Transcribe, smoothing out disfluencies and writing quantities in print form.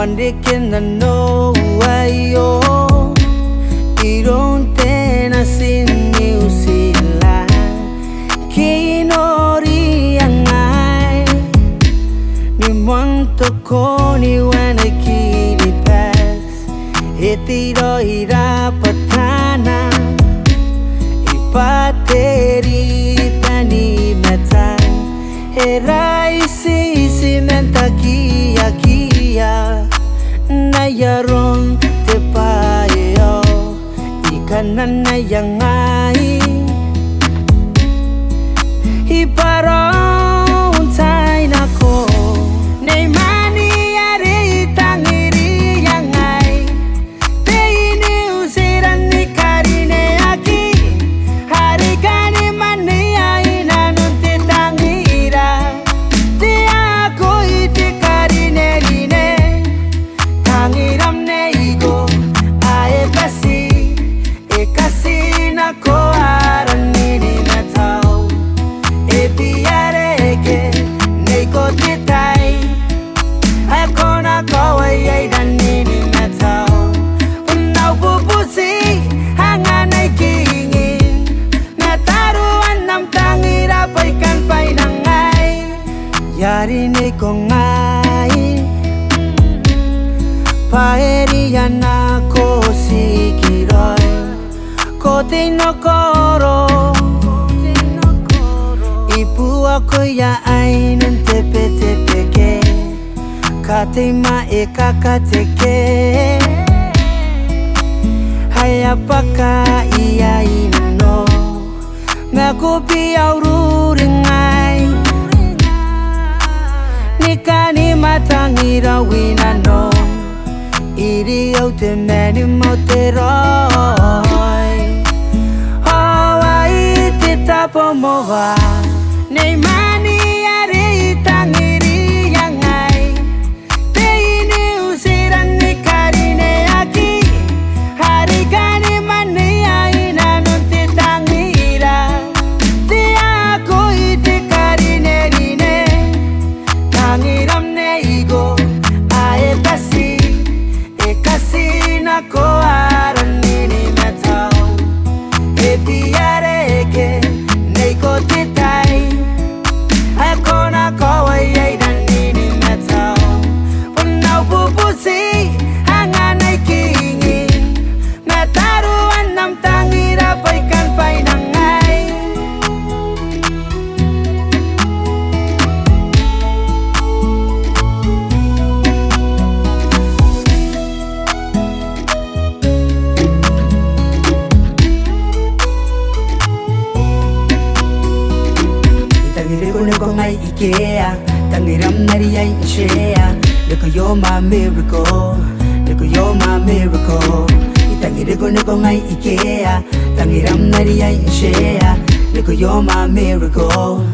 Wandikin na no ayo Iron tena sini usila Kinori angai Ni monto koni wana kiri pas Etiro ira patana Ipateri tani metan Herai si menta kia Nayaron te payo Ikanan na yangai Iparong tay na ko Neymani yari tangiri yangai Teini usiran ni karine aki Harikani mani ay nanunti tangira Ti ako iti karine line Tangiram neigo ae kasi na ko aran nini na tau e piareke neiko titai ako na ko ay dan nini na tau unau pupusi hangan ay kingin na taruan nam tangira paikan painangay yari ni ko ngai Paerian ako sikiroy Kote no koro Ipu ako ya ay ng tepe-tepeke Kate maeka kateke Hayapaka iya ino Ngakupi au ruringay Nikani matangira winano Iri au te meni mo te roi Hawaii te tapo moa Neymani ari tangiri yangai Te ini usiran ni karine aki Harikani mani ai nanunti tangira Te ako iti karine rine Tangiram neigo ae kasi na ko aran nini metau e piareke neiko titai ako na ko ay dan nini metau unau pupusi hangan ay kingin metaruan nam tangira paikan painangay Ko ngai ikea tangiram nari ai shea Look you're my miracle Look you're my miracle Itangire ko ngai ikea tangiram nari ai shea Look you're my miracle